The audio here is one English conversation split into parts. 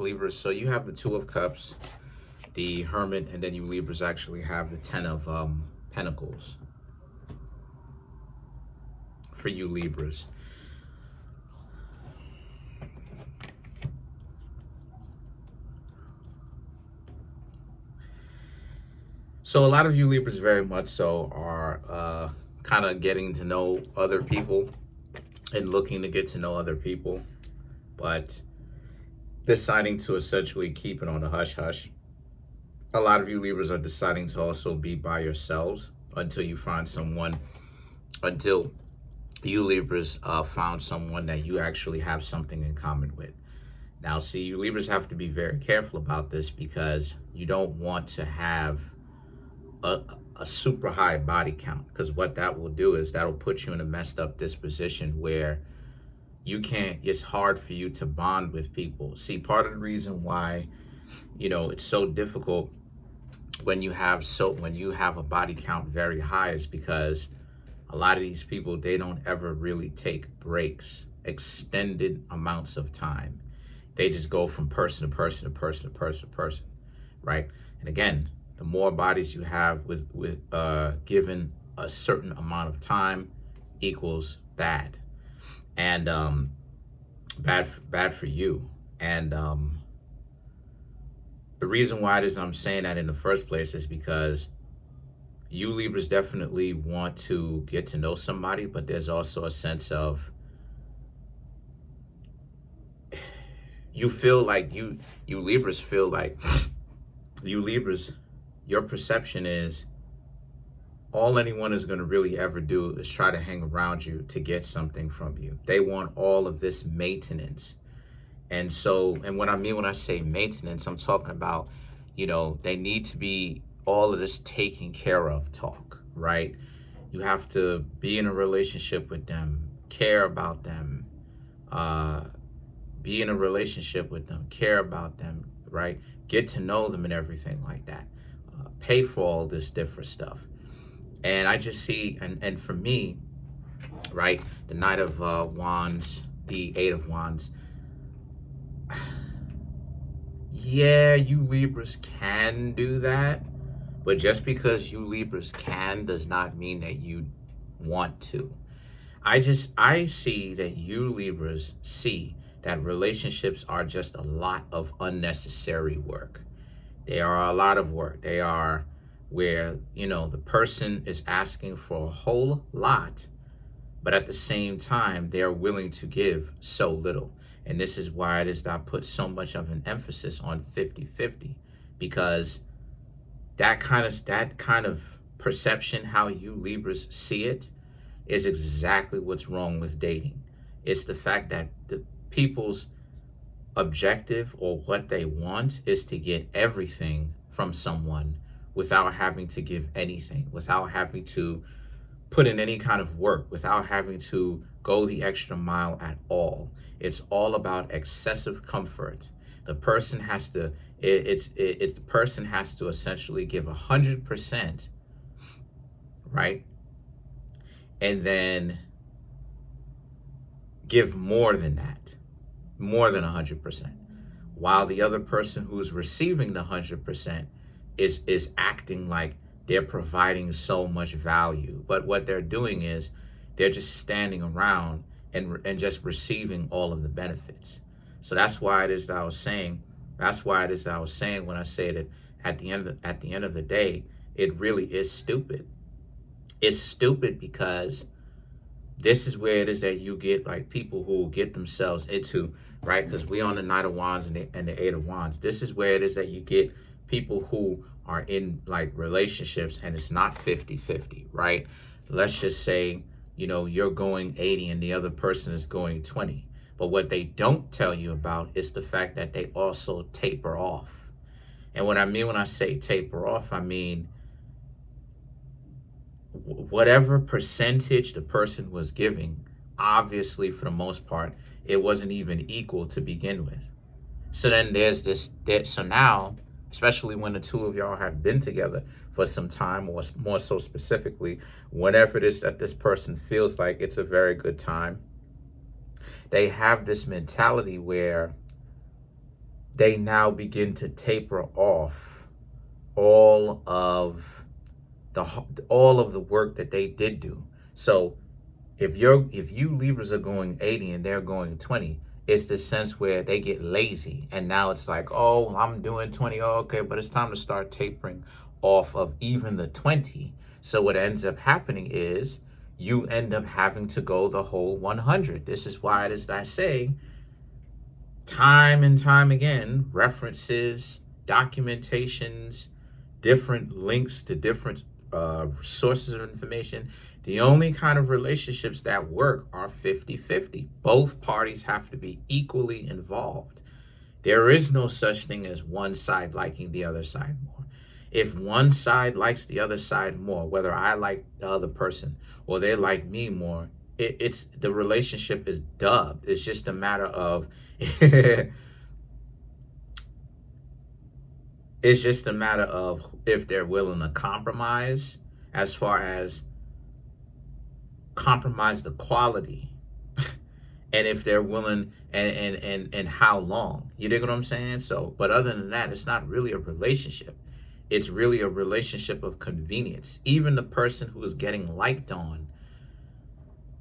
Libras, so you have the Two of Cups, the Hermit, and then you Libras actually have the Ten of Pentacles for you Libras. So a lot of you Libras very much so are kind of getting to know other people and looking to get to know other people, but deciding to essentially keep it on the hush-hush. A lot of you Libras are deciding to also be by yourselves until you find someone, until you Libras found someone that you actually have something in common with. Now, see, you Libras have to be very careful about this because you don't want to have a super high body count, because what that will do is that'll put you in a messed up disposition where you can't, it's hard for you to bond with people. See, part of the reason why, it's so difficult when you have a body count very high is because a lot of these people, they don't ever really take breaks, extended amounts of time. They just go from person to person to person to person to person, right? And again, the more bodies you have with given a certain amount of time equals bad, and bad for you. And the reason why it is I'm saying that in the first place is because you Libras definitely want to get to know somebody, but there's also a sense of you feel like you Libras feel like you Libras, your perception is all anyone is going to really ever do is try to hang around you to get something from you. They want all of this maintenance. And so, and what I mean when I say maintenance, I'm talking about, they need to be all of this taken care of talk, right? You have to be in a relationship with them, care about them, be in a relationship with them, care about them, right? Get to know them and everything like that. Pay for all this different stuff. And I just see, and for me, right, the Knight of Wands, the Eight of Wands, yeah, you Libras can do that, but just because you Libras can does not mean that you want to. I see that you Libras see that relationships are just a lot of unnecessary work. They are a lot of work. They are where, the person is asking for a whole lot, but at the same time, they're willing to give so little. And this is why it is that I put so much of an emphasis on 50-50, because that kind of perception, how you Libras see it, is exactly what's wrong with dating. It's the fact that the people's objective or what they want is to get everything from someone without having to give anything, without having to put in any kind of work, without having to go the extra mile at all. It's all about excessive comfort. The person has to, the person has to essentially give 100%, right? And then give more than that, more than 100%, while the other person who's receiving the 100% is acting like they're providing so much value. But what they're doing is they're just standing around and just receiving all of the benefits. So that's why it is that I was saying, when I say that at the end of the day, it really is stupid. It's stupid because this is where it is that you get like people who get themselves into, right? Because we on the Knight of Wands and the Eight of Wands. This is where it is that you get people who are in like relationships and it's not 50-50, right? Let's just say, you're going 80 and the other person is going 20. But what they don't tell you about is the fact that they also taper off. And what I mean when I say taper off, I mean whatever percentage the person was giving, obviously for the most part, it wasn't even equal to begin with. So then there's so now, especially when the two of y'all have been together for some time, or more so specifically, whenever it is that this person feels like it's a very good time, they have this mentality where they now begin to taper off all of the work that they did do. So if you Libras are going 80 and they're going 20, it's the sense where they get lazy, and now it's like, oh, I'm doing 20, oh, okay, but it's time to start tapering off of even the 20. So what ends up happening is you end up having to go the whole 100. This is why it is that I say time and time again, references, documentations, different links to different sources of information. The only kind of relationships that work are 50-50. Both parties have to be equally involved. There is no such thing as one side liking the other side more. If one side likes the other side more, whether I like the other person or they like me more, it's the relationship is dubbed. It's just a matter of it's just a matter of if they're willing to compromise, as far as compromise the quality, and if they're willing, and how long. You dig what I'm saying? So, but other than that, it's not really a relationship. It's really a relationship of convenience. Even the person who is getting liked on,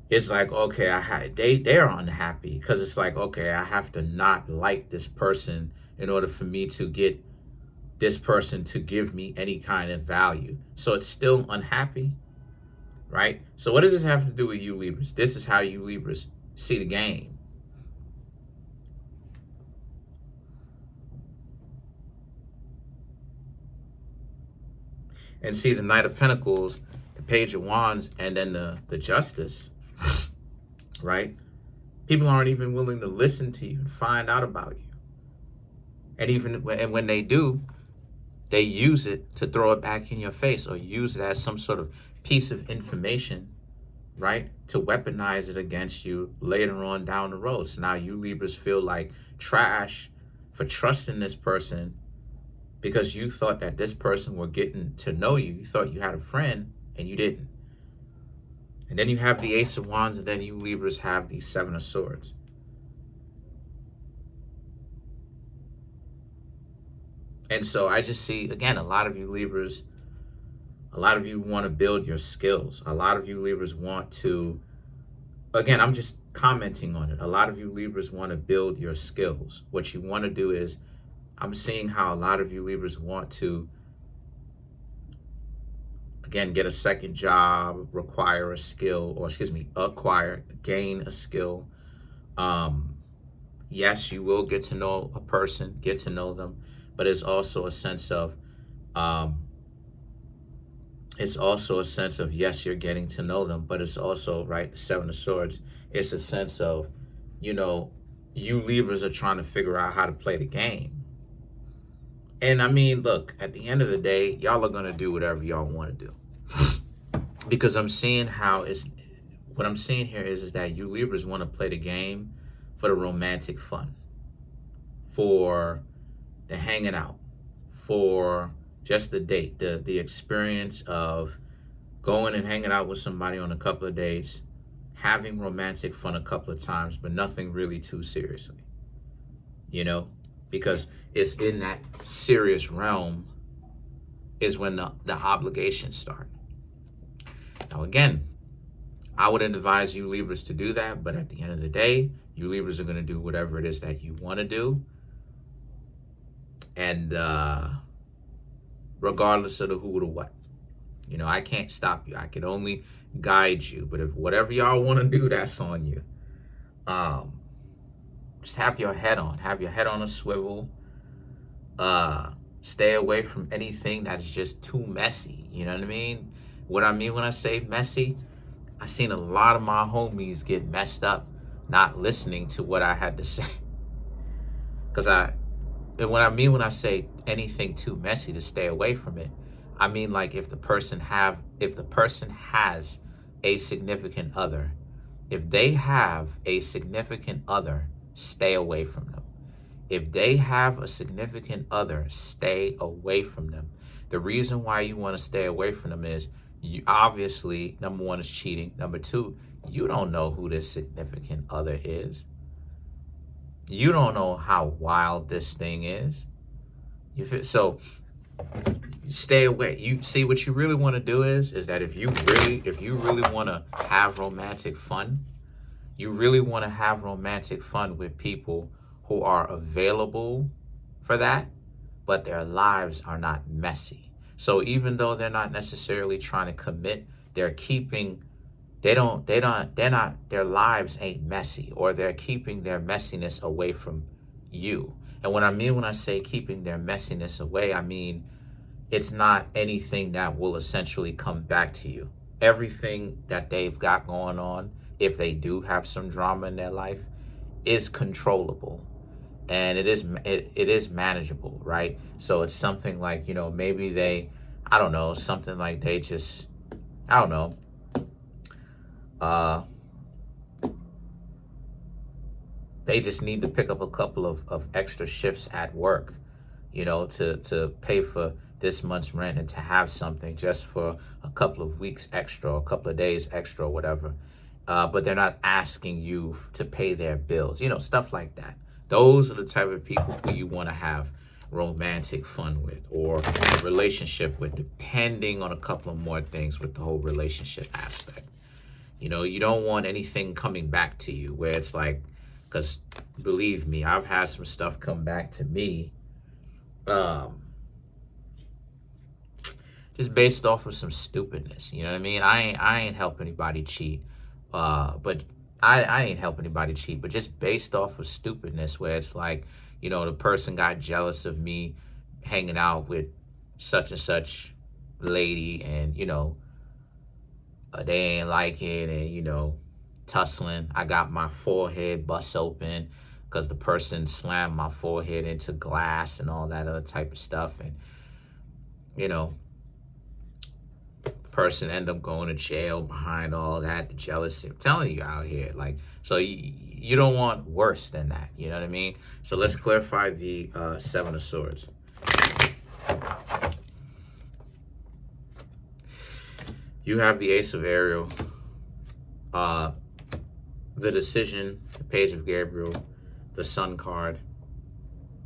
it's like, okay, they're unhappy because it's like, okay, I have to not like this person in order for me to get this person to give me any kind of value. So it's still unhappy, right? So what does this have to do with you Libras? This is how you Libras see the game. And see the Knight of Pentacles, the Page of Wands, and then the Justice, right? People aren't even willing to listen to you and find out about you. And even when they do, they use it to throw it back in your face, or use it as some sort of piece of information, right, to weaponize it against you later on down the road. So now you Libras feel like trash for trusting this person because you thought that this person were getting to know you. You thought you had a friend and you didn't. And then you have the Ace of Wands, and then you Libras have the Seven of Swords. And so I just see, again, a lot of you Libras, a lot of you want to build your skills. A lot of you Libras want to, again, I'm just commenting on it. A lot of you Libras want to build your skills. What you want to do is, I'm seeing how a lot of you Libras want to, again, get a second job, acquire a skill, gain a skill. Yes, you will get to know a person, get to know them, but it's also a sense of, yes, you're getting to know them, but it's also, right, the Seven of Swords, it's a sense of, you Libras are trying to figure out how to play the game. And I mean, look, at the end of the day, y'all are going to do whatever y'all want to do. Because I'm seeing what I'm seeing here is that you Libras want to play the game for the romantic fun, for the hanging out, for just the date, the experience of going and hanging out with somebody on a couple of dates, having romantic fun a couple of times, but nothing really too seriously, because it's in that serious realm is when the obligations start. Now, again, I wouldn't advise you Libras to do that, but at the end of the day, you Libras are going to do whatever it is that you want to do. And regardless of the who or the what, I can't stop you. I can only guide you. But if whatever y'all want to do, that's on you. Just have your head on. Have your head on a swivel. Stay away from anything that's just too messy. You know what I mean? What I mean when I say messy, I've seen a lot of my homies get messed up not listening to what I had to say. And what I mean when I say anything too messy, to stay away from it, I mean like if the person has a significant other, if they have a significant other, stay away from them. If they have a significant other, stay away from them. The reason why you want to stay away from them is, you obviously, number one, is cheating. Number two, you don't know who this significant other is. You don't know how wild this thing is. So stay away. You see, what you really want to do is that if you really want to have romantic fun, you really want to have romantic fun with people who are available for that, but their lives are not messy. So even though they're not necessarily trying to commit, they're keeping they're not, their lives ain't messy, or they're keeping their messiness away from you. And what I mean when I say keeping their messiness away, I mean it's not anything that will essentially come back to you. Everything that they've got going on, if they do have some drama in their life, is controllable, and it is manageable, right? So it's something like, maybe they, I don't know, something like they just, I don't know, uh they just need to pick up a couple of extra shifts at work, to pay for this month's rent, and to have something just for a couple of weeks extra, or a couple of days extra, or whatever. But they're not asking you to pay their bills, stuff like that. Those are the type of people who you want to have romantic fun with, or a relationship with, depending on a couple of more things with the whole relationship aspect. You don't want anything coming back to you where it's like, because believe me, I've had some stuff come back to me, um, just based off of some stupidness. You know what I mean? I ain't help anybody cheat, but I ain't help anybody cheat, but just based off of stupidness, where it's like, the person got jealous of me hanging out with such and such lady, and they ain't like it, and tussling. I got my forehead bust open because the person slammed my forehead into glass and all that other type of stuff, and the person ended up going to jail behind all that, the jealousy. I'm telling you, out here, like, so you don't want worse than that. You know what I mean? So let's clarify the Seven of Swords. You have the Ace of Ariel, the Decision, the Page of Gabriel, the Sun card,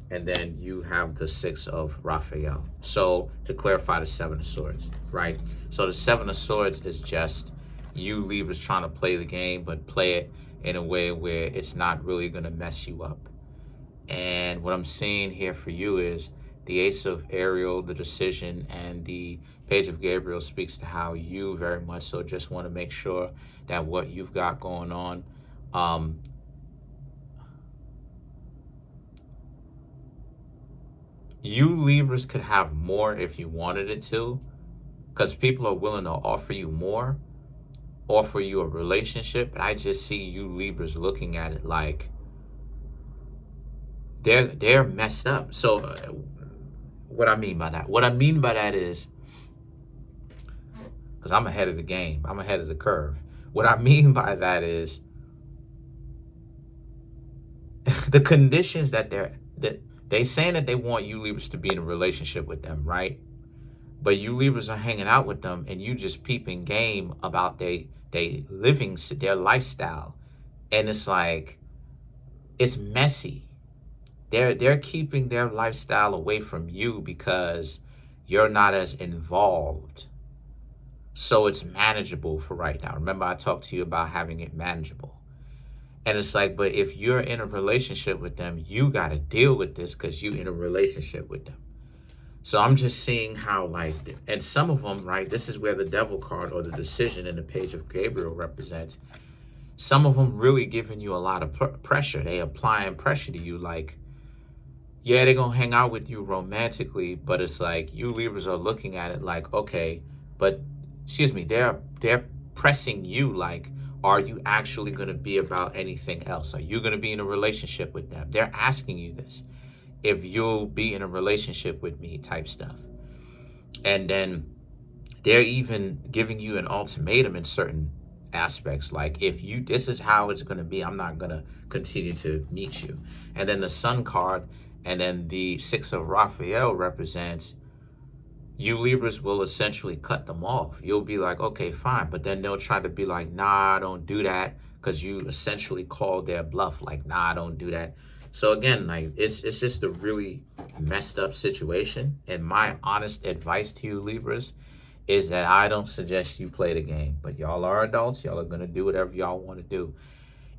and then you have the Six of Raphael. So to clarify the Seven of Swords, right? So the Seven of Swords is just you Libras trying to play the game, but play it in a way where it's not really going to mess you up. And what I'm seeing here for you is the Ace of Ariel, the Decision, and the Page of Gabriel speaks to how you very much so just want to make sure that what you've got going on, you Libras could have more if you wanted it to, because people are willing to offer you more, offer you a relationship. But I just see you Libras looking at it like they're messed up. So what I mean by that is, because I'm ahead of the game, I'm ahead of the curve. What I mean by that is the conditions that they saying that they want you Libras to be in a relationship with them, right? But you Libras are hanging out with them, and you just peeping game about they living, their lifestyle, and it's like, it's messy. They're keeping their lifestyle away from you because you're not as involved. So it's manageable for right now. Remember, I talked to you about having it manageable. And it's like, but if you're in a relationship with them, you got to deal with this because you're in a relationship with them. So I'm just seeing how, like, and some of them, right, this is where the Devil card, or the Decision, in the Page of Gabriel represents. Some of them really giving you a lot of pressure. They applying pressure to you, like, yeah, they're going to hang out with you romantically, but it's like you Libras are looking at it like, okay, but, excuse me, they're pressing you like, are you actually going to be about anything else? Are you going to be in a relationship with them? They're asking you this. If you'll be in a relationship with me, type stuff. And then they're even giving you an ultimatum in certain aspects. Like, if you, this is how it's going to be, I'm not going to continue to meet you. And then the Sun card, and then the Six of Raphael represents you Libras will essentially cut them off. You'll be like, okay, fine. But then they'll try to be like, nah, don't do that. Because you essentially call their bluff. Like, nah, don't do that. So again, like it's just a really messed up situation. And my honest advice to you, Libras, is that I don't suggest you play the game. But y'all are adults. Y'all are gonna do whatever y'all want to do.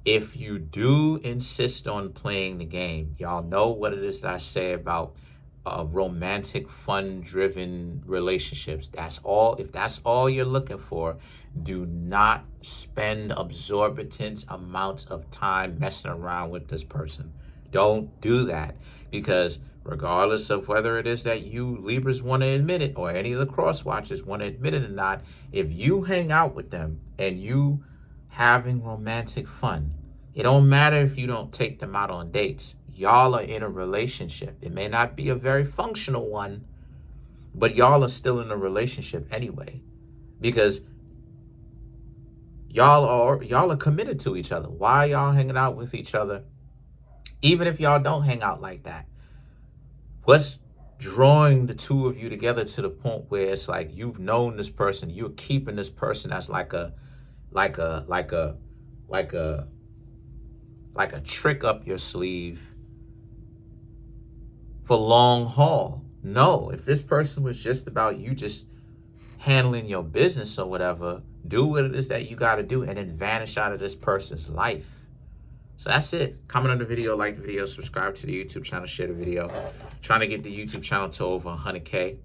If you do insist on playing the game, y'all know what it is that I say about romantic, fun-driven relationships. That's all. If that's all you're looking for, do not spend exorbitant amounts of time messing around with this person. Don't do that, because regardless of whether it is that you Libras want to admit it or any of the cross watchers want to admit it or not, if you hang out with them and you having romantic fun, it don't matter if you don't take them out on dates. Y'all are in a relationship. It may not be a very functional one, but y'all are still in a relationship anyway, because y'all are committed to each other. Why y'all hanging out with each other? Even if y'all don't hang out like that, what's drawing the two of you together to the point where it's like you've known this person, you're keeping this person as like a trick up your sleeve for long haul. No, if this person was just about you just handling your business or whatever, do what it is that you got to do and then vanish out of this person's life. So that's it. Comment on the video, like the video, subscribe to the YouTube channel, share the video. Trying to get the YouTube channel to over 100K.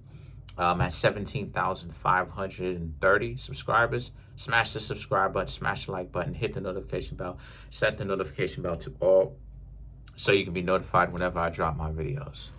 At 17,530 subscribers. Smash the subscribe button, smash the like button, hit the notification bell, set the notification bell to all so you can be notified whenever I drop my videos.